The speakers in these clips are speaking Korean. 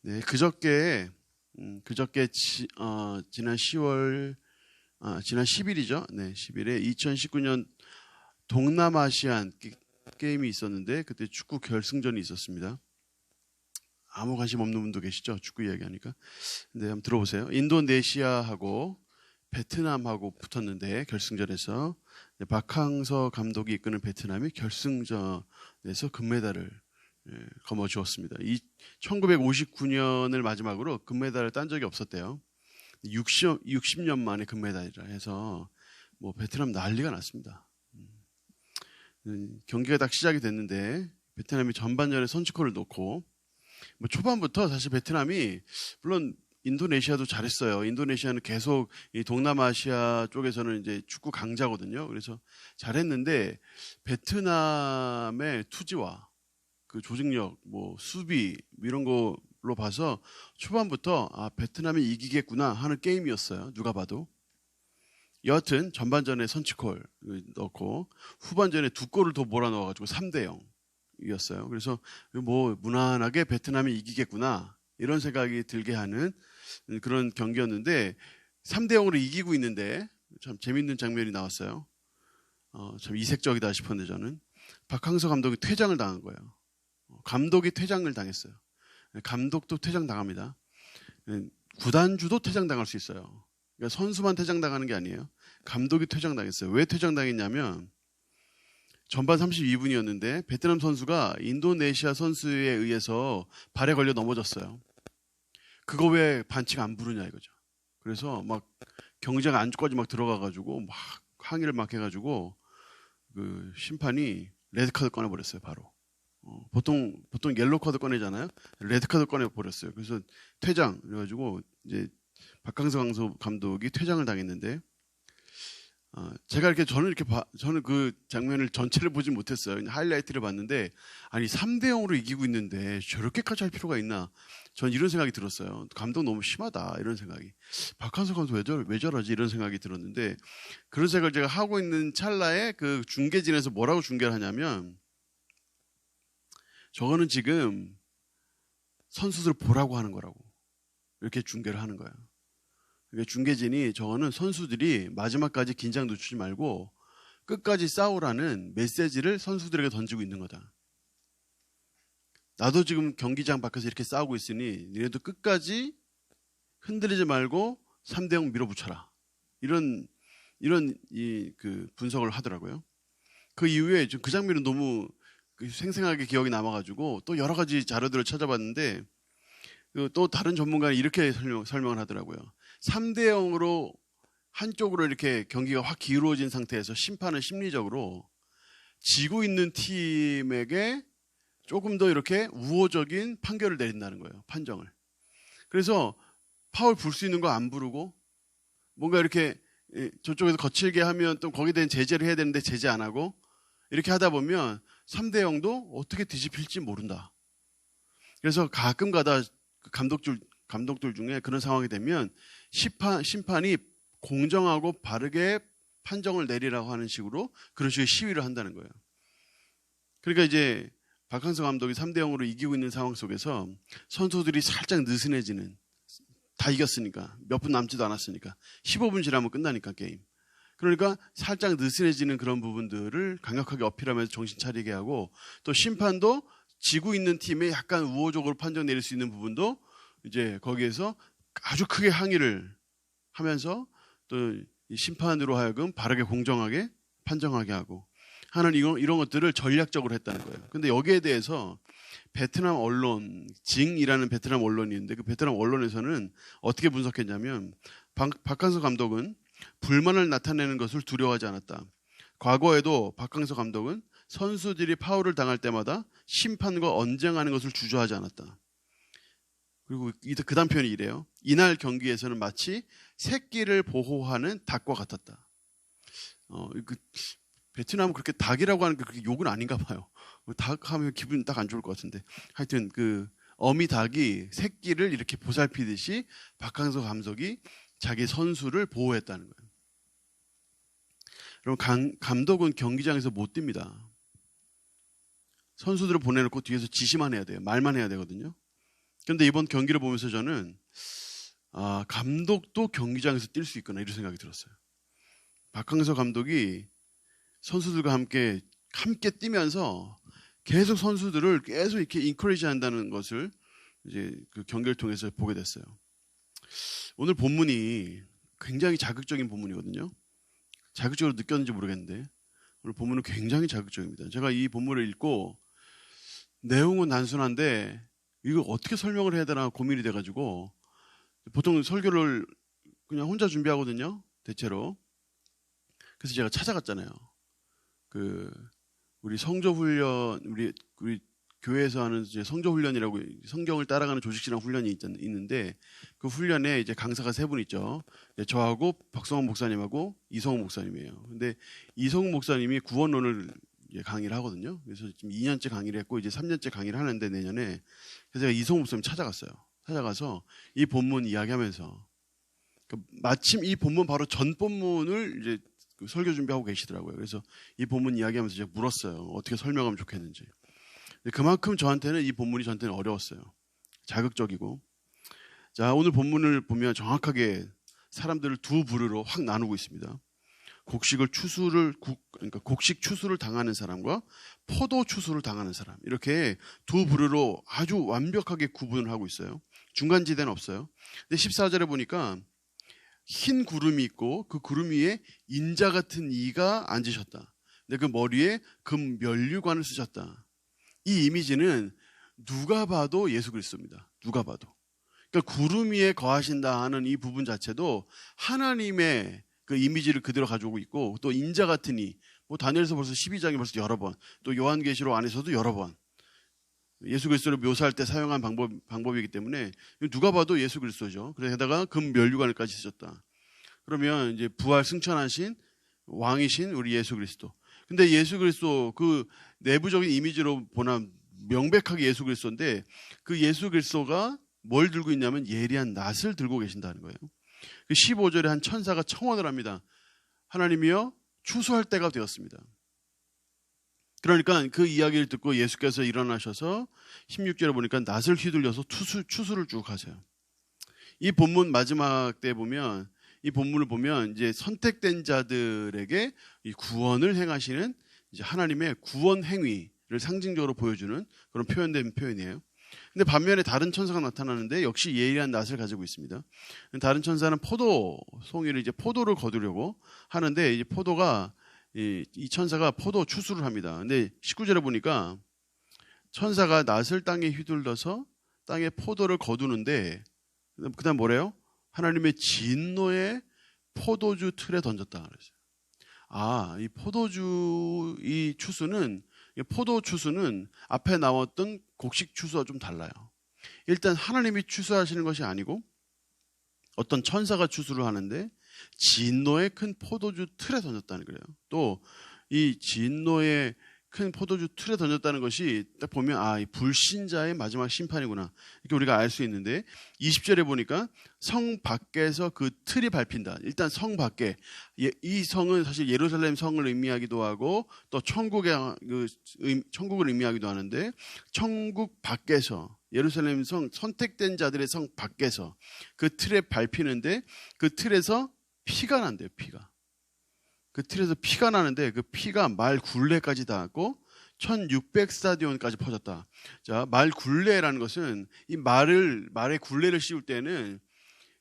네, 그저께 지난 10월 지난 10일이죠. 네, 10일에 2019년 동남아시안 게임이 있었는데 그때 축구 결승전이 있었습니다. 아무 관심 없는 분도 계시죠? 축구 이야기하니까. 네, 한번 들어보세요. 인도네시아하고 베트남하고 붙었는데 결승전에서 박항서 감독이 이끄는 베트남이 결승전에서 금메달을 거머쥐었습니다. 1959년을 마지막으로 금메달을 딴 적이 없었대요. 60년 만에 금메달이라 해서 뭐 베트남 난리가 났습니다. 경기가 딱 시작이 됐는데 베트남이 전반전에 선취골을 넣고 뭐 초반부터 사실 베트남이 물론 인도네시아도 잘했어요. 인도네시아는 계속 이 동남아시아 쪽에서는 이제 축구 강자거든요. 그래서 잘했는데 베트남의 투지와 그 조직력, 뭐 수비 이런 걸로 봐서 초반부터 베트남이 이기겠구나 하는 게임이었어요. 누가 봐도. 여하튼 전반전에 선취골 넣고 후반전에 2골을 더 몰아넣어가지고 3대0 이겼어요. 그래서 뭐 무난하게 베트남이 이기겠구나 이런 생각이 들게 하는 그런 경기였는데 3대0으로 이기고 있는데 참 재밌는 장면이 나왔어요. 참 이색적이다 싶었는데 저는 박항서 감독이 퇴장을 당한 거예요. 감독이 퇴장을 당했어요. 감독도 퇴장당합니다. 구단주도 퇴장당할 수 있어요. 그러니까 선수만 퇴장당하는 게 아니에요. 감독이 퇴장당했어요. 왜 퇴장당했냐면 전반 32분이었는데 베트남 선수가 인도네시아 선수에 의해서 발에 걸려 넘어졌어요. 그거 왜 반칙 안 부르냐 이거죠. 그래서 막 경기장 안쪽까지 막 들어가가지고 막 항의를 막 해가지고 그 심판이 레드카드 꺼내버렸어요. 바로. 보통 옐로우 카드 꺼내잖아요. 레드 카드 꺼내버렸어요. 그래서 퇴장 그래가지고 이제 박항서 감독이 퇴장을 당했는데 제가 저는 그 장면을 전체를 보지 못했어요. 하이라이트를 봤는데 아니 3대0으로 이기고 있는데 저렇게까지 할 필요가 있나? 전 이런 생각이 들었어요. 감독 너무 심하다 이런 생각이. 박항서 감독 왜 저러지 이런 생각이 들었는데 그런 생각을 제가 하고 있는 찰나에 그 중계진에서 뭐라고 중계를 하냐면 저거는 지금 선수들 보라고 하는 거라고 이렇게 중계를 하는 거예요. 그러니까 중계진이 저거는 선수들이 마지막까지 긴장 늦추지 말고 끝까지 싸우라는 메시지를 선수들에게 던지고 있는 거다. 나도 지금 경기장 밖에서 이렇게 싸우고 있으니 니네도 끝까지 흔들리지 말고 3대0 밀어붙여라. 이런 그 분석을 하더라고요. 그 이후에 그 장면은 너무 생생하게 기억이 남아가지고 또 여러 가지 자료들을 찾아봤는데 또 다른 전문가는 이렇게 설명을 하더라고요. 3대0으로 한쪽으로 이렇게 경기가 확 기울어진 상태에서 심판은 심리적으로 지고 있는 팀에게 조금 더 이렇게 우호적인 판결을 내린다는 거예요. 판정을. 그래서 파울 불 수 있는 거 안 부르고 뭔가 이렇게 저쪽에서 거칠게 하면 또 거기에 대한 제재를 해야 되는데 제재 안 하고 이렇게 하다 보면 3대0도 어떻게 뒤집힐지 모른다. 그래서 가끔가다 감독들 중에 그런 상황이 되면 심판이 공정하고 바르게 판정을 내리라고 하는 식으로 그런 식의 시위를 한다는 거예요. 그러니까 이제 박항서 감독이 3대0으로 이기고 있는 상황 속에서 선수들이 살짝 느슨해지는 다 이겼으니까 몇 분 남지도 않았으니까 15분 지나면 끝나니까 게임. 그러니까 살짝 느슨해지는 그런 부분들을 강력하게 어필하면서 정신 차리게 하고 또 심판도 지고 있는 팀에 약간 우호적으로 판정 내릴 수 있는 부분도 이제 거기에서 아주 크게 항의를 하면서 또 심판으로 하여금 바르게 공정하게 판정하게 하고 하는 이런 것들을 전략적으로 했다는 거예요. 근데 여기에 대해서 베트남 언론, 징이라는 베트남 언론이 있는데 그 베트남 언론에서는 어떻게 분석했냐면 박항서 감독은 불만을 나타내는 것을 두려워하지 않았다. 과거에도 박항서 감독은 선수들이 파울을 당할 때마다 심판과 언쟁하는 것을 주저하지 않았다. 그리고 그 다음 표현이 이래요. 이날 경기에서는 마치 새끼를 보호하는 닭과 같았다. 베트남은 그렇게 닭이라고 하는 게 그렇게 욕은 아닌가 봐요. 닭 하면 기분이 딱 안 좋을 것 같은데. 하여튼 그 어미 닭이 새끼를 이렇게 보살피듯이 박항서 감독이 자기 선수를 보호했다는 거예요. 여러분 감독은 경기장에서 못 뜁니다. 선수들을 보내놓고 뒤에서 지시만 해야 돼요. 말만 해야 되거든요. 근데 이번 경기를 보면서 저는 감독도 경기장에서 뛸 수 있구나 이런 생각이 들었어요. 박항서 감독이 선수들과 함께 뛰면서 계속 선수들을 계속 이렇게 인커리지 한다는 것을 이제 그 경기를 통해서 보게 됐어요. 오늘 본문이 굉장히 자극적인 본문이거든요. 자극적으로 느꼈는지 모르겠는데 오늘 본문은 굉장히 자극적입니다. 제가 이 본문을 읽고 내용은 단순한데 이거 어떻게 설명을 해야 되나 고민이 돼가지고 보통 설교를 그냥 혼자 준비하거든요. 대체로. 그래서 제가 찾아갔잖아요. 우리 성조훈련, 우리 교회에서 하는 이제 성조훈련이라고 성경을 따라가는 조직신앙 훈련이 있는데 그 훈련에 이제 강사가 3분 있죠. 저하고 박성원 목사님하고 이성욱 목사님이에요. 근데 이성욱 목사님이 구원론을 강의를 하거든요. 그래서 지금 2년째 강의를 했고 이제 3년째 강의를 하는데 내년에 그래서 제가 이성욱 목사님 찾아갔어요. 찾아가서 이 본문 이야기하면서 마침 이 본문 바로 전 본문을 이제 설교 준비하고 계시더라고요. 그래서 이 본문 이야기하면서 제가 물었어요. 어떻게 설명하면 좋겠는지. 그만큼 저한테는 이 본문이 저한테는 어려웠어요. 자극적이고. 자, 오늘 본문을 보면 정확하게 사람들을 두 부류로 확 나누고 있습니다. 곡식 추수를 당하는 사람과 포도 추수를 당하는 사람. 이렇게 두 부류로 아주 완벽하게 구분을 하고 있어요. 중간지대는 없어요. 근데 14절에 보니까 흰 구름이 있고 그 구름 위에 인자 같은 이가 앉으셨다. 근데 그 머리에 금 면류관을 쓰셨다. 이 이미지는 누가 봐도 예수 그리스도입니다. 누가 봐도. 그러니까 구름 위에 거하신다 하는 이 부분 자체도 하나님의 그 이미지를 그대로 가지고 있고 또 인자 같은 이, 다니엘서 벌써 12장에 벌써 여러 번, 또 요한계시록 안에서도 여러 번 예수 그리스도를 묘사할 때 사용한 방법이기 때문에 누가 봐도 예수 그리스도죠. 그래서 게다가 금 면류관을까지 쓰셨다. 그러면 이제 부활 승천하신 왕이신 우리 예수 그리스도. 근데 예수 그리스도 그 내부적인 이미지로 보나 명백하게 예수 그리스도인데 그 예수 그리스도가 뭘 들고 있냐면 예리한 낫을 들고 계신다는 거예요. 15절에 한 천사가 청원을 합니다. 하나님이여 추수할 때가 되었습니다. 그러니까 그 이야기를 듣고 예수께서 일어나셔서 16절에 보니까 낫을 휘둘려서 추수를 쭉 하세요. 이 본문 마지막 때 보면 이 본문을 보면 이제 선택된 자들에게 이 구원을 행하시는 이제 하나님의 구원 행위를 상징적으로 보여주는 그런 표현된 표현이에요. 근데 반면에 다른 천사가 나타나는데 역시 예리한 낫을 가지고 있습니다. 다른 천사는 송이를 이제 포도를 거두려고 하는데 이제 이 천사가 포도 추수를 합니다. 근데 19절에 보니까 천사가 낫을 땅에 휘둘러서 땅에 포도를 거두는데 그다음 뭐래요? 하나님의 진노의 포도주 틀에 던졌다 그랬어요. 이 포도 추수는 앞에 나왔던 곡식 추수와 좀 달라요. 일단 하나님이 추수하시는 것이 아니고 어떤 천사가 추수를 하는데 진노의 큰 포도주 틀에 던졌다는 거예요. 또 이 진노의 큰 포도주 틀에 던졌다는 것이 딱 보면 이 불신자의 마지막 심판이구나 이렇게 우리가 알 수 있는데 20절에 보니까 성 밖에서 그 틀이 밟힌다. 일단 성 밖에 이 성은 사실 예루살렘 성을 의미하기도 하고 또 천국을 의미하기도 하는데 천국 밖에서 예루살렘 성 선택된 자들의 성 밖에서 그 틀에 밟히는데 그 틀에서 피가 난대요. 그 틀에서 피가 나는데 그 피가 말 굴레까지 닿았고 1600 스타디온까지 퍼졌다. 자, 말 굴레라는 것은 이 말에 굴레를 씌울 때는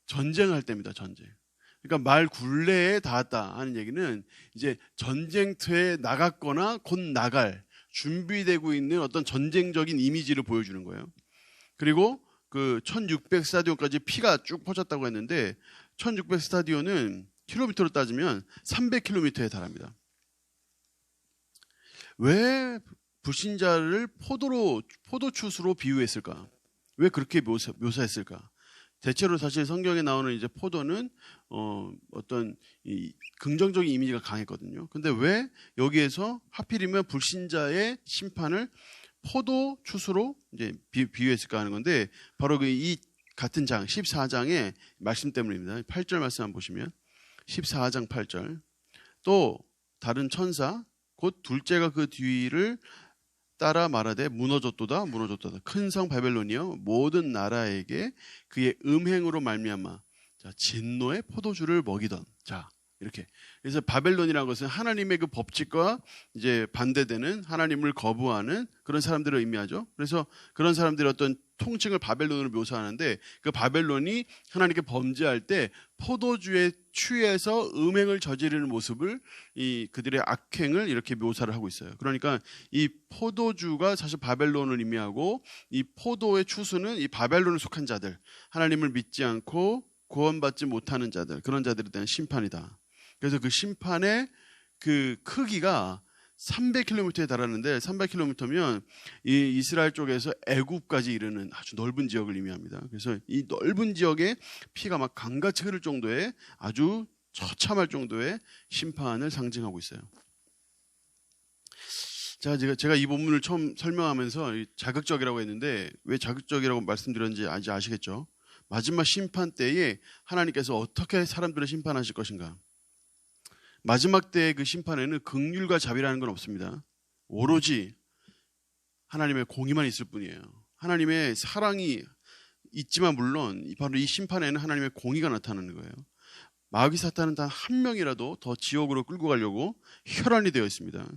전쟁할 때입니다. 전쟁. 그러니까 말 굴레에 닿았다 하는 얘기는 이제 전쟁터에 나갔거나 곧 나갈 준비되고 있는 어떤 전쟁적인 이미지를 보여주는 거예요. 그리고 그 1600 스타디온까지 피가 쭉 퍼졌다고 했는데 1600 스타디온은 킬로미터로 따지면 300km에 달합니다. 왜 불신자를 포도추수로 비유했을까? 왜 그렇게 묘사했을까? 대체로 사실 성경에 나오는 이제 포도는 어떤 이 긍정적인 이미지가 강했거든요. 근데 왜 여기에서 하필이면 불신자의 심판을 포도추수로 이제 비유했을까 하는 건데 바로 이 같은 장 14장의 말씀 때문입니다. 8절 말씀 한번 보시면 14장 8절 또 다른 천사 곧 둘째가 그 뒤를 따라 말하되 무너졌도다 무너졌도다. 큰 성 바벨론이여 모든 나라에게 그의 음행으로 말미암아 자, 진노의 포도주를 먹이던. 자, 이렇게. 그래서 바벨론이라는 것은 하나님의 그 법칙과 이제 반대되는 하나님을 거부하는 그런 사람들을 의미하죠. 그래서 그런 사람들의 어떤 통칭을 바벨론으로 묘사하는데 그 바벨론이 하나님께 범죄할 때 포도주에 취해서 음행을 저지르는 모습을 이 그들의 악행을 이렇게 묘사를 하고 있어요. 그러니까 이 포도주가 사실 바벨론을 의미하고 이 포도의 추수는 이 바벨론에 속한 자들, 하나님을 믿지 않고 구원받지 못하는 자들, 그런 자들에 대한 심판이다. 그래서 그 심판의 그 크기가 300km에 달하는데 300km면 이 이스라엘 쪽에서 애굽까지 이르는 아주 넓은 지역을 의미합니다. 그래서 이 넓은 지역에 피가 막 강같이 흐를 정도의 아주 처참할 정도의 심판을 상징하고 있어요. 자, 제가 이 본문을 처음 설명하면서 자극적이라고 했는데 왜 자극적이라고 말씀드렸는지 아시겠죠? 마지막 심판 때에 하나님께서 어떻게 사람들을 심판하실 것인가? 마지막 때의 그 심판에는 긍휼과 자비라는 건 없습니다. 오로지 하나님의 공의만 있을 뿐이에요. 하나님의 사랑이 있지만 물론 바로 이 심판에는 하나님의 공의가 나타나는 거예요. 마귀 사탄은 단 한 명이라도 더 지옥으로 끌고 가려고 혈안이 되어 있습니다.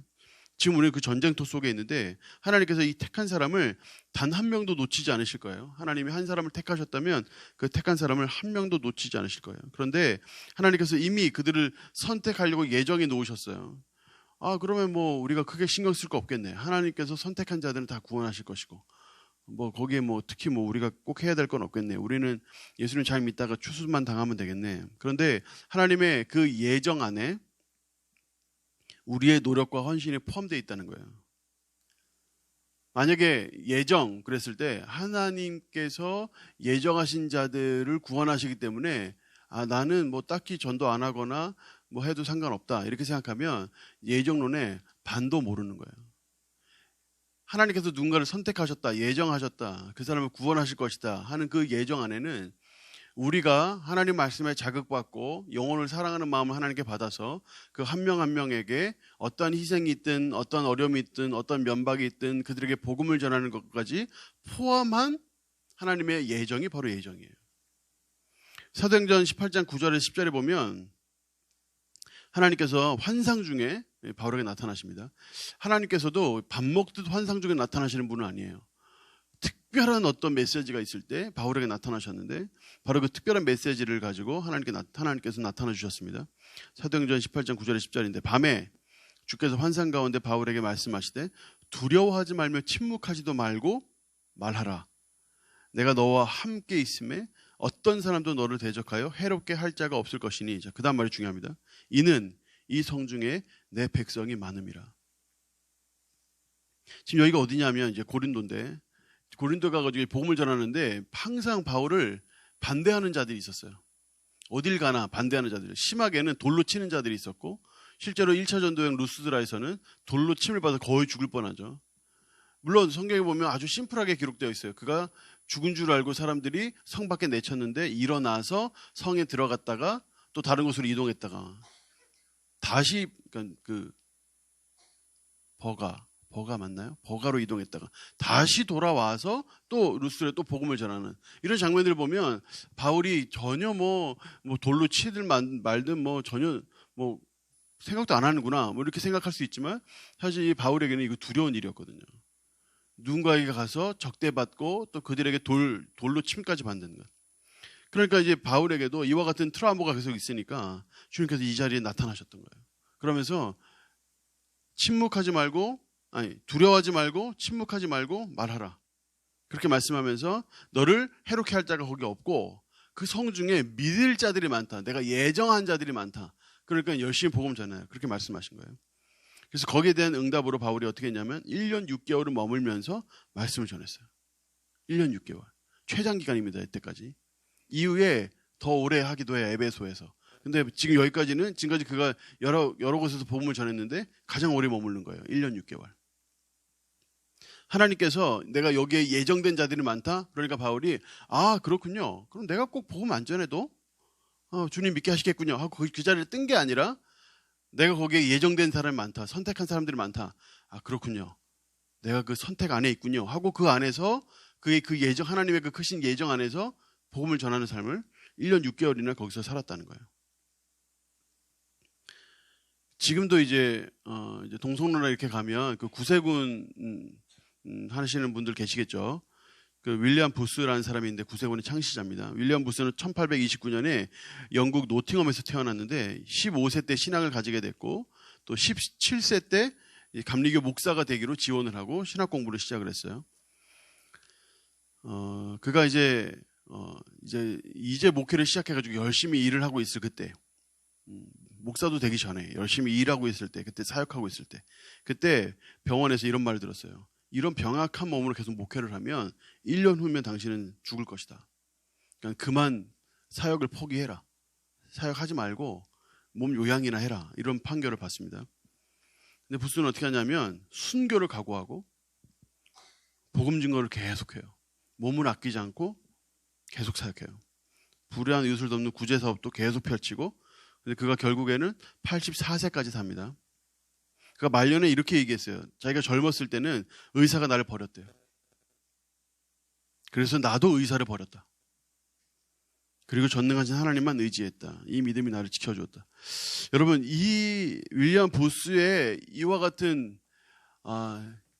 지금 우리는 그 전쟁터 속에 있는데 하나님께서 이 택한 사람을 단 한 명도 놓치지 않으실 거예요. 하나님이 한 사람을 택하셨다면 그 택한 사람을 한 명도 놓치지 않으실 거예요. 그런데 하나님께서 이미 그들을 선택하려고 예정해 놓으셨어요. 아, 그러면 뭐 우리가 크게 신경 쓸 거 없겠네. 하나님께서 선택한 자들은 다 구원하실 것이고 뭐 거기에 뭐 특히 뭐 우리가 꼭 해야 될 건 없겠네. 우리는 예수님 잘 믿다가 추수만 당하면 되겠네. 그런데 하나님의 그 예정 안에 우리의 노력과 헌신이 포함되어 있다는 거예요. 만약에 예정 그랬을 때 하나님께서 예정하신 자들을 구원하시기 때문에 아, 나는 뭐 딱히 전도 안 하거나 뭐 해도 상관없다 이렇게 생각하면 예정론에 반도 모르는 거예요. 하나님께서 누군가를 선택하셨다, 예정하셨다, 그 사람을 구원하실 것이다 하는 그 예정 안에는 우리가 하나님 말씀에 자극받고 영혼을 사랑하는 마음을 하나님께 받아서 그 한 명 한 명에게 어떠한 희생이 있든 어떠한 어려움이 있든 어떠한 면박이 있든 그들에게 복음을 전하는 것까지 포함한 하나님의 예정이 바로 예정이에요. 사도행전 18장 9절에서 10절에 보면 하나님께서 환상 중에 바울에게 나타나십니다. 하나님께서도 밥 먹듯 환상 중에 나타나시는 분은 아니에요. 특별한 어떤 메시지가 있을 때 바울에게 나타나셨는데 바로 그 특별한 메시지를 가지고 하나님께서 나타나 주셨습니다. 사도행전 18장 9절에 10절인데 밤에 주께서 환상 가운데 바울에게 말씀하시되 두려워하지 말며 침묵하지도 말고 말하라. 내가 너와 함께 있음에 어떤 사람도 너를 대적하여 해롭게 할 자가 없을 것이니. 자, 그 다음 말이 중요합니다. 이는 이 성중에 내 백성이 많음이라. 지금 여기가 어디냐면 이제 고린도인데 고린도 가가지고 복음을 전하는데 항상 바울을 반대하는 자들이 있었어요. 어딜 가나 반대하는 자들. 심하게는 돌로 치는 자들이 있었고 실제로 1차 전도여행 루스드라에서는 돌로 침을 받아 거의 죽을 뻔하죠. 물론 성경에 보면 아주 심플하게 기록되어 있어요. 그가 죽은 줄 알고 사람들이 성 밖에 내쳤는데 일어나서 성에 들어갔다가 또 다른 곳으로 이동했다가 다시 그러니까 그 버가 맞나요? 버가로 이동했다가 다시 돌아와서 또 루스드라에 또 복음을 전하는 이런 장면들을 보면 바울이 전혀 뭐 돌로 치든 말든 뭐 전혀 뭐 생각도 안 하는구나 뭐 이렇게 생각할 수 있지만 사실 이 바울에게는 이거 두려운 일이었거든요. 누군가에게 가서 적대받고 또 그들에게 돌로 침까지 받는 것. 그러니까 이제 바울에게도 이와 같은 트라우마가 계속 있으니까 주님께서 이 자리에 나타나셨던 거예요. 그러면서 두려워하지 말고 침묵하지 말고 말하라. 그렇게 말씀하면서 너를 해롭게 할 자가 거기 없고 그 성 중에 믿을 자들이 많다. 내가 예정한 자들이 많다. 그러니까 열심히 복음 전해요. 그렇게 말씀하신 거예요. 그래서 거기에 대한 응답으로 바울이 어떻게 했냐면 1년 6개월을 머물면서 말씀을 전했어요. 1년 6개월. 최장기간입니다. 이때까지. 이후에 더 오래 하기도 해요. 에베소에서. 근데 지금까지 그가 여러 곳에서 복음을 전했는데 가장 오래 머무른 거예요. 1년 6개월. 하나님께서 내가 여기에 예정된 자들이 많다. 그러니까 바울이 아 그렇군요. 그럼 내가 꼭 복음 안 전해도 주님 믿게 하시겠군요 하고 그 자리를 뜬 게 아니라 내가 거기에 예정된 사람이 많다. 선택한 사람들이 많다. 아 그렇군요. 내가 그 선택 안에 있군요 하고 그 안에서 그의 그 예정, 하나님의 그 크신 예정 안에서 복음을 전하는 삶을 1년 6개월이나 거기서 살았다는 거예요. 지금도 이제 동성로나 이렇게 가면 그 구세군 하시는 분들 계시겠죠. 그 윌리엄 부스라는 사람인데 구세군의 창시자입니다. 윌리엄 부스는 1829년에 영국 노팅엄에서 태어났는데 15세 때 신앙을 가지게 됐고 또 17세 때 감리교 목사가 되기로 지원을 하고 신학 공부를 시작을 했어요. 그가 이제 목회를 시작해가지고 열심히 일을 하고 있을 그때, 목사도 되기 전에 열심히 일하고 있을 때, 그때 사역하고 있을 때, 그때 병원에서 이런 말을 들었어요. 이런 병약한 몸으로 계속 목회를 하면 1년 후면 당신은 죽을 것이다. 그러니까 그만 사역을 포기해라. 사역하지 말고 몸 요양이나 해라. 이런 판결을 받습니다. 근데 부스는 어떻게 하냐면 순교를 각오하고 복음 증거를 계속해요. 몸을 아끼지 않고 계속 사역해요. 불의한 이웃을 돕는 구제 사업도 계속 펼치고, 근데 그가 결국에는 84세까지 삽니다. 그가 말년에 이렇게 얘기했어요. 자기가 젊었을 때는 의사가 나를 버렸대요. 그래서 나도 의사를 버렸다. 그리고 전능하신 하나님만 의지했다. 이 믿음이 나를 지켜주었다. 여러분, 이 윌리엄 부스의 이와 같은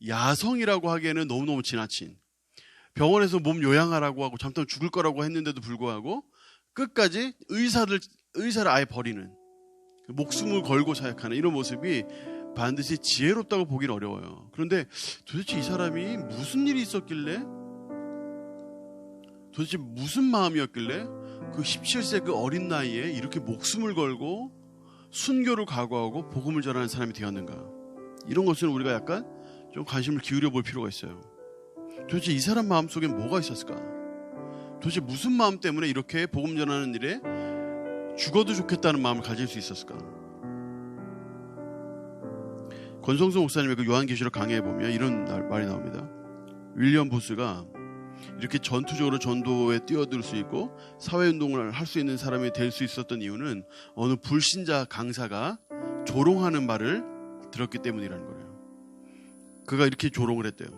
야성이라고 하기에는 너무너무 지나친, 병원에서 몸 요양하라고 하고 잠깐 죽을 거라고 했는데도 불구하고 끝까지 의사를 아예 버리는, 목숨을 걸고 사역하는 이런 모습이 반드시 지혜롭다고 보기는 어려워요. 그런데 도대체 이 사람이 무슨 일이 있었길래, 도대체 무슨 마음이었길래 그 17세 그 어린 나이에 이렇게 목숨을 걸고 순교를 각오하고 복음을 전하는 사람이 되었는가. 이런 것은 우리가 약간 좀 관심을 기울여 볼 필요가 있어요. 도대체 이 사람 마음속에 뭐가 있었을까? 도대체 무슨 마음 때문에 이렇게 복음 전하는 일에 죽어도 좋겠다는 마음을 가질 수 있었을까? 권성수 목사님의 그 요한계시록 강해에 보면 이런 말이 나옵니다. 윌리엄 부스가 이렇게 전투적으로 전도에 뛰어들 수 있고 사회운동을 할 수 있는 사람이 될 수 있었던 이유는 어느 불신자 강사가 조롱하는 말을 들었기 때문이라는 거예요. 그가 이렇게 조롱을 했대요.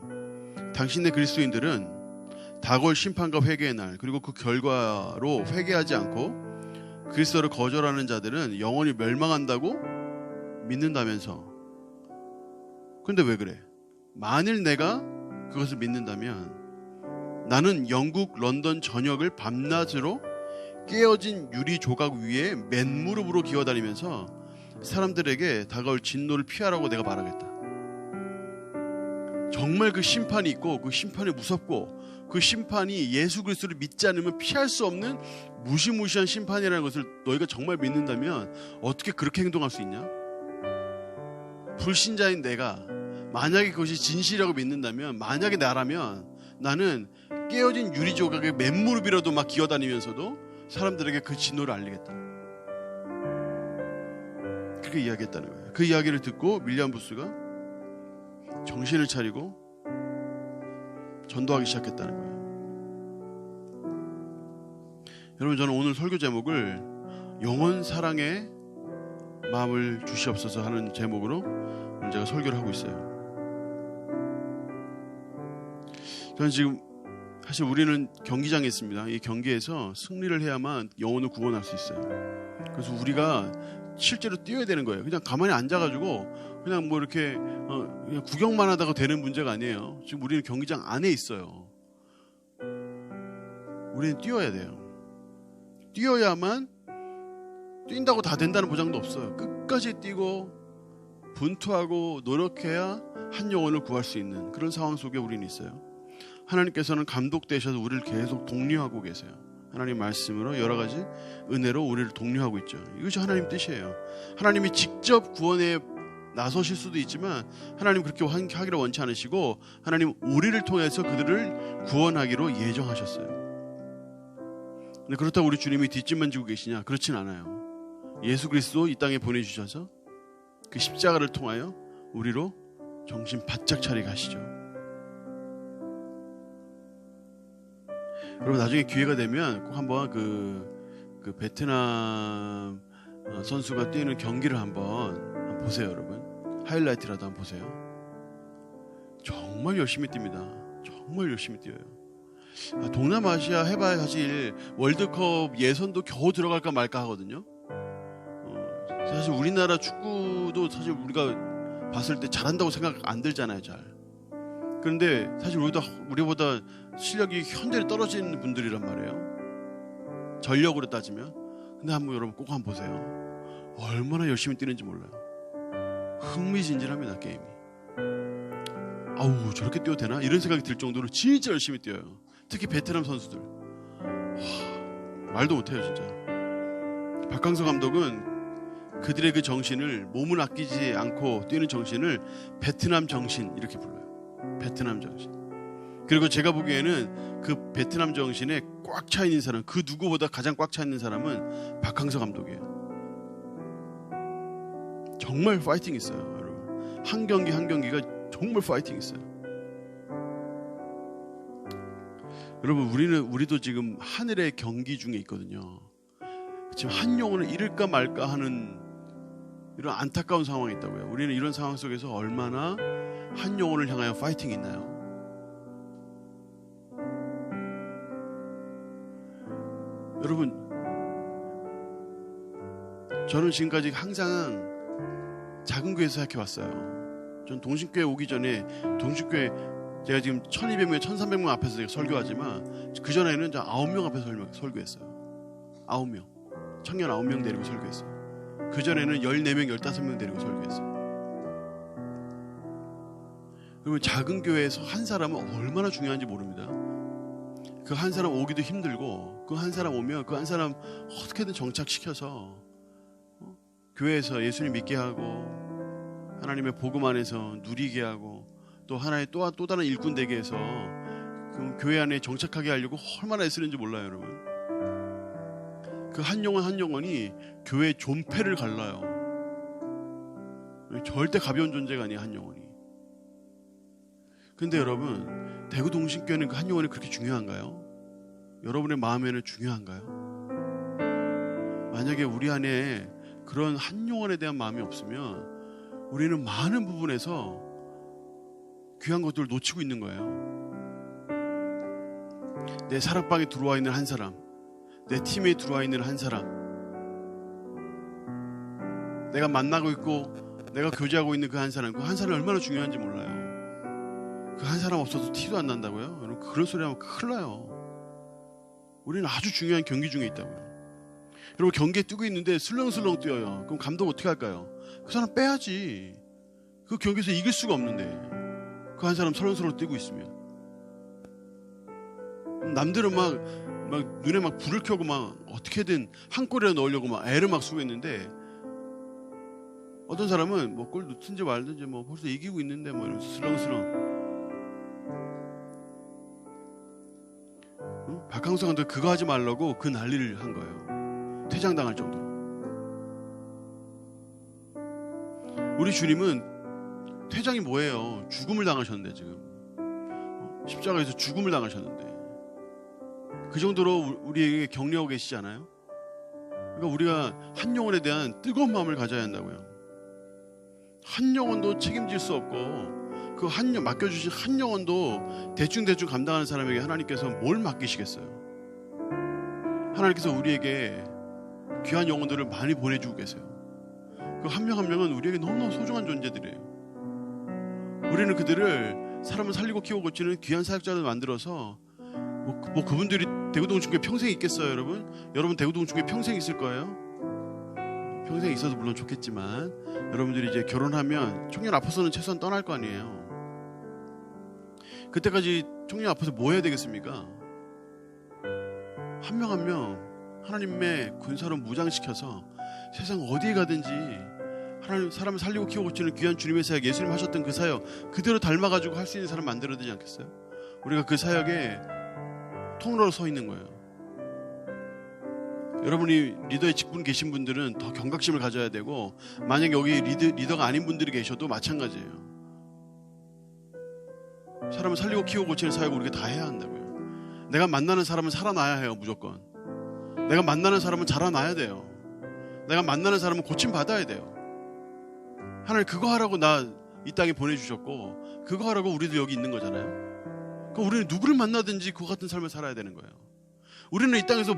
당신네 그리스도인들은 다골 심판과 회개의 날, 그리고 그 결과로 회개하지 않고 그리스도를 거절하는 자들은 영원히 멸망한다고 믿는다면서. 근데 왜 그래? 만일 내가 그것을 믿는다면 나는 영국 런던 전역을 밤낮으로 깨어진 유리 조각 위에 맨무릎으로 기어다니면서 사람들에게 다가올 진노를 피하라고 내가 말하겠다. 정말 그 심판이 있고 그 심판이 무섭고 그 심판이 예수 그리스도를 믿지 않으면 피할 수 없는 무시무시한 심판이라는 것을 너희가 정말 믿는다면 어떻게 그렇게 행동할 수 있냐? 불신자인 내가 만약에 그것이 진실이라고 믿는다면, 만약에 나라면 나는 깨어진 유리 조각에 맨무릎이라도 막 기어다니면서도 사람들에게 그 진노를 알리겠다. 그렇게 이야기했다는 거예요. 그 이야기를 듣고 윌리엄 부스가 정신을 차리고 전도하기 시작했다는 거예요. 여러분, 저는 오늘 설교 제목을 영원 사랑의 마음을 주시옵소서 하는 제목으로 오늘 제가 설교를 하고 있어요. 저는 지금 사실 우리는 경기장에 있습니다. 이 경기에서 승리를 해야만 영혼을 구원할 수 있어요. 그래서 우리가 실제로 뛰어야 되는 거예요. 그냥 가만히 앉아가지고 그냥 뭐 이렇게 그냥 구경만 하다가 되는 문제가 아니에요. 지금 우리는 경기장 안에 있어요. 우리는 뛰어야 돼요. 뛰어야만, 뛴다고 다 된다는 보장도 없어요. 끝까지 뛰고 분투하고 노력해야 한 영혼을 구할 수 있는 그런 상황 속에 우리는 있어요. 하나님께서는 감독되셔서 우리를 계속 독려하고 계세요. 하나님 말씀으로 여러 가지 은혜로 우리를 독려하고 있죠. 이것이 하나님 뜻이에요. 하나님이 직접 구원에 나서실 수도 있지만 하나님 그렇게 하기를 원치 않으시고 하나님 우리를 통해서 그들을 구원하기로 예정하셨어요. 근데 그렇다고 우리 주님이 뒷짐만 지고 계시냐? 그렇진 않아요. 예수 그리스도 이 땅에 보내주셔서 그 십자가를 통하여 우리로 정신 바짝 차리게 하시죠. 여러분, 나중에 기회가 되면 꼭 한번 그 베트남 선수가 뛰는 경기를 한번 보세요. 여러분, 하이라이트라도 한번 보세요. 정말 정말 열심히 뜁니다. 정말 열심히 뛰어요. 동남아시아 해봐야 사실 월드컵 예선도 겨우 들어갈까 말까 하거든요. 사실 우리나라 축구도 사실 우리가 봤을 때 잘한다고 생각 안 들잖아요, 잘. 그런데 사실 우리보다 실력이 현저히 떨어진 분들이란 말이에요. 전력으로 따지면. 근데 여러분 꼭 한번 보세요. 얼마나 열심히 뛰는지 몰라요. 흥미진진합니다, 게임이. 아우, 저렇게 뛰어도 되나? 이런 생각이 들 정도로 진짜 열심히 뛰어요. 특히 베트남 선수들. 말도 못해요, 진짜. 박항서 감독은 그들의 그 정신을, 몸을 아끼지 않고 뛰는 정신을 베트남 정신 이렇게 불러요. 베트남 정신. 그리고 제가 보기에는 그 베트남 정신에 꽉 차 있는 사람, 그 누구보다 가장 꽉 차 있는 사람은 박항서 감독이에요. 정말 파이팅 있어요, 여러분. 한 경기 한 경기가 정말 파이팅 있어요. 여러분, 우리도 지금 하늘의 경기 중에 있거든요. 지금 한 영혼을 잃을까 말까 하는 이런 안타까운 상황이 있다고요. 우리는 이런 상황 속에서 얼마나 한 영혼을 향하여 파이팅이 있나요? 여러분, 저는 지금까지 항상 작은 교회에서 생각해왔어요. 전 동신교회 오기 전에 동신교회 제가 지금 1200명, 1300명 앞에서 제가 설교하지만 그 전에는 9명 앞에서 설교했어요. 9명. 청년 9명 데리고 설교했어요. 그 전에는 14명, 15명 데리고 설교했어요. 그러면 작은 교회에서 한 사람은 얼마나 중요한지 모릅니다. 그 한 사람 오기도 힘들고 그 한 사람 오면 그 한 사람 어떻게든 정착시켜서 교회에서 예수님 믿게 하고 하나님의 복음 안에서 누리게 하고 또 하나의 또 다른 일꾼 되게 해서 그 교회 안에 정착하게 하려고 얼마나 애쓰는지 몰라요, 여러분. 그 한 영혼 한 영혼이 교회의 존폐를 갈라요. 절대 가벼운 존재가 아니에요, 한 영혼이. 근데 여러분, 대구 동신교회는 그 한 영혼이 그렇게 중요한가요? 여러분의 마음에는 중요한가요? 만약에 우리 안에 그런 한 영혼에 대한 마음이 없으면 우리는 많은 부분에서 귀한 것들을 놓치고 있는 거예요. 내 사랑방에 들어와 있는 한 사람, 내 팀에 들어와 있는 한 사람, 내가 만나고 있고 내가 교제하고 있는 그 한 사람, 그 한 사람이 얼마나 중요한지 몰라요. 그 한 사람 없어도 티도 안 난다고요? 여러분, 그런 소리 하면 큰일 나요. 우리는 아주 중요한 경기 중에 있다고요. 여러분, 경기에 뛰고 있는데 슬렁슬렁 뛰어요. 그럼 감독 어떻게 할까요? 그 사람 빼야지. 그 경기에서 이길 수가 없는데 그 한 사람 설렁설렁 뛰고 있으면 남들은 막 눈에 막 불을 켜고 막 어떻게든 한 골이라도 넣으려고 막 애를 막 쓰고 있는데 어떤 사람은 뭐 골 넣든지 말든지 뭐 벌써 이기고 있는데 뭐 이러면서 슬렁슬렁. 박항서 감독 그거 하지 말라고 그 난리를 한 거예요. 퇴장당할 정도로. 우리 주님은 퇴장이 뭐예요? 죽음을 당하셨는데, 지금 십자가에서 죽음을 당하셨는데 그 정도로 우리에게 격려하고 계시지 않아요? 그러니까 우리가 한 영혼에 대한 뜨거운 마음을 가져야 한다고요. 한 영혼도 책임질 수 없고 그 맡겨주신 한 영혼도 대충 감당하는 사람에게 하나님께서 뭘 맡기시겠어요? 하나님께서 우리에게 귀한 영혼들을 많이 보내주고 계세요. 그 한 명 한 명은 우리에게 너무나 소중한 존재들이에요. 우리는 그들을 사람을 살리고 키우고 고치는 귀한 사역자를 만들어서 뭐 그분들이 대구동신교회 평생 있겠어요, 여러분? 여러분 대구동신교회 평생 있을 거예요? 평생 있어도 물론 좋겠지만 여러분들이 이제 결혼하면 청년 앞에서는 최소한 떠날 거 아니에요. 그때까지 청년 앞에서 뭐 해야 되겠습니까? 한 명 한 명 하나님의 군사로 무장시켜서 세상 어디에 가든지 하나님 사람을 살리고 키우고 고치는 귀한 주님의 사역, 예수님 하셨던 그 사역 그대로 닮아가지고 할 수 있는 사람 만들어야 되지 않겠어요? 우리가 그 사역에 통로로 서 있는 거예요. 여러분이 리더의 직분 계신 분들은 더 경각심을 가져야 되고, 만약에 여기 리더가 아닌 분들이 계셔도 마찬가지예요. 사람을 살리고 키우고 고치는 사역을 우리가 다 해야 한다고요. 내가 만나는 사람은 살아나야 해요, 무조건. 내가 만나는 사람은 자라나야 돼요. 내가 만나는 사람은 고침 받아야 돼요. 하나님 그거 하라고 나 이 땅에 보내주셨고 그거 하라고 우리도 여기 있는 거잖아요. 그러니까 우리는 누구를 만나든지 그거 같은 삶을 살아야 되는 거예요. 우리는 이 땅에서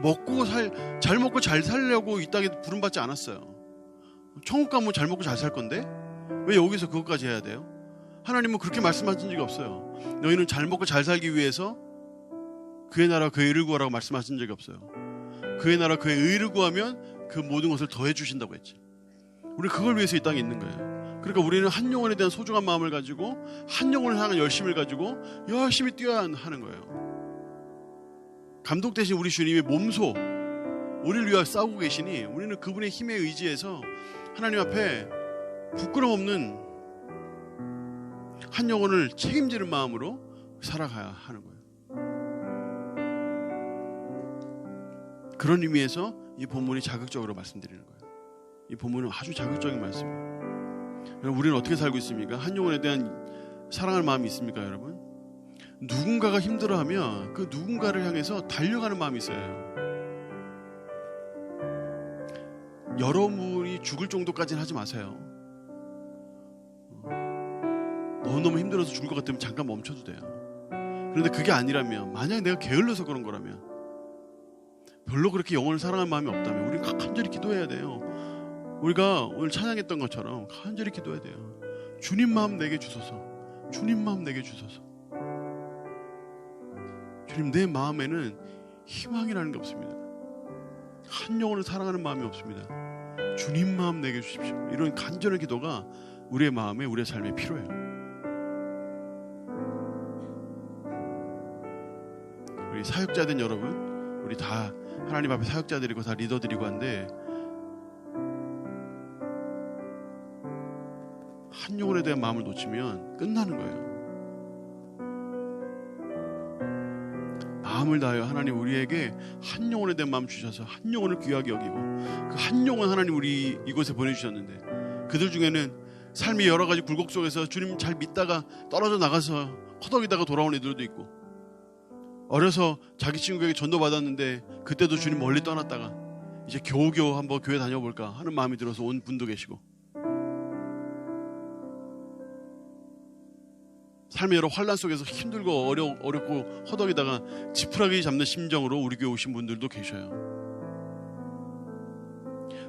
잘 먹고 잘 살려고 이 땅에 부름받지 않았어요. 천국 가면 잘 먹고 잘 살 건데 왜 여기서 그것까지 해야 돼요? 하나님은 그렇게 말씀하신 적이 없어요. 너희는 잘 먹고 잘 살기 위해서 그의 나라 그의 의를 구하라고 말씀하신 적이 없어요. 그의 나라 그의 의를 구하면 그 모든 것을 더해 주신다고 했지. 우리 그걸 위해서 이 땅에 있는 거예요. 그러니까 우리는 한 영혼에 대한 소중한 마음을 가지고 한 영혼을 향한 열심을 가지고 열심히 뛰어야 하는 거예요. 감독 대신 우리 주님의 몸소 우리를 위하여 싸우고 계시니 우리는 그분의 힘에 의지해서 하나님 앞에 부끄럼 없는 한 영혼을 책임지는 마음으로 살아가야 하는 거예요. 그런 의미에서 이 본문이 자극적으로 말씀드리는 거예요. 이 본문은 아주 자극적인 말씀이에요. 여러분, 우리는 어떻게 살고 있습니까? 한 영혼에 대한 사랑할 마음이 있습니까, 여러분? 누군가가 힘들어하면 그 누군가를 향해서 달려가는 마음이 있어요. 여러분이 죽을 정도까지는 하지 마세요. 너무 힘들어서 죽을 것 같으면 잠깐 멈춰도 돼요. 그런데 그게 아니라면, 만약에 내가 게을러서 그런 거라면, 별로 그렇게 영혼을 사랑하는 마음이 없다면 우리는 간절히 기도해야 돼요. 우리가 오늘 찬양했던 것처럼 간절히 기도해야 돼요. 주님 마음 내게 주소서. 주님 마음 내게 주소서. 주님, 내 마음에는 희망이라는 게 없습니다. 한 영혼을 사랑하는 마음이 없습니다. 주님 마음 내게 주십시오. 이런 간절한 기도가 우리의 마음에, 우리의 삶에 필요해요. 우리 사역자된 여러분, 우리 다 하나님 앞에 사역자들이고 다 리더들이고 한데 한 영혼에 대한 마음을 놓치면 끝나는 거예요. 마음을 다하여 하나님 우리에게 한 영혼에 대한 마음 주셔서 한 영혼을 귀하게 여기고 그 한 영혼 하나님 우리 이곳에 보내주셨는데 그들 중에는 삶의 여러 가지 굴곡 속에서 주님 잘 믿다가 떨어져 나가서 허덕이다가 돌아온 애들도 있고, 어려서 자기 친구에게 전도받았는데 그때도 주님 멀리 떠났다가 이제 겨우겨우 한번 교회 다녀볼까 하는 마음이 들어서 온 분도 계시고, 삶의 여러 환란 속에서 힘들고 어렵고 허덕이다가 지푸라기 잡는 심정으로 우리 교회 오신 분들도 계셔요.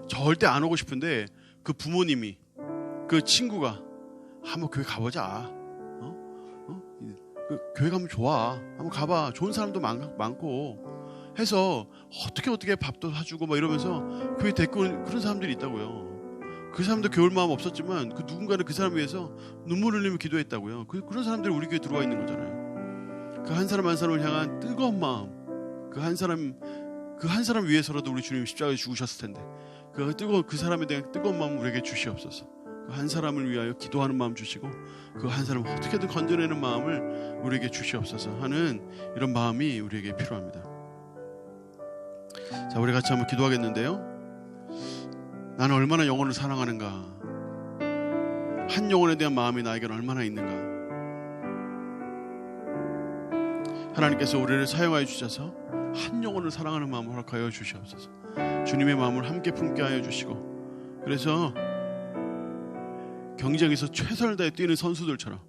절대 안 오고 싶은데 그 부모님이, 그 친구가 한번 교회 가보자, 그 교회 가면 좋아, 한번 가봐, 좋은 사람도 많고 해서 어떻게 밥도 사주고 막 이러면서 교회 데리고 그런 사람들이 있다고요. 그 사람도 겨울 마음 없었지만 그 누군가는 그 사람 위해서 눈물을 흘리며 기도했다고요. 그런 사람들이 우리 교회에 들어와 있는 거잖아요. 그 한 사람 한 사람을 향한 뜨거운 마음, 그 한 사람 위해서라도 우리 주님이 십자가에 죽으셨을 텐데 그 사람에 대한 뜨거운 마음 우리에게 주시옵소서. 그 한 사람을 위하여 기도하는 마음 주시고 그 한 사람을 어떻게든 건져내는 마음을 우리에게 주시옵소서 하는 이런 마음이 우리에게 필요합니다. 자, 우리 같이 한번 기도하겠는데요. 나는 얼마나 영혼을 사랑하는가, 한 영혼에 대한 마음이 나에게는 얼마나 있는가. 하나님께서 우리를 사용하여 주셔서 한 영혼을 사랑하는 마음을 허락하여 주시옵소서. 주님의 마음을 함께 품게 하여 주시고, 그래서 경쟁에서 최선을 다해 뛰는 선수들처럼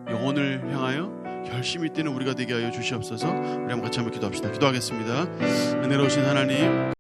영혼을 향하여 열심히 뛰는 우리가 되게 하여 주시옵소서. 우리 한번 같이 한번 기도합시다. 기도하겠습니다. 은혜로우신 하나님,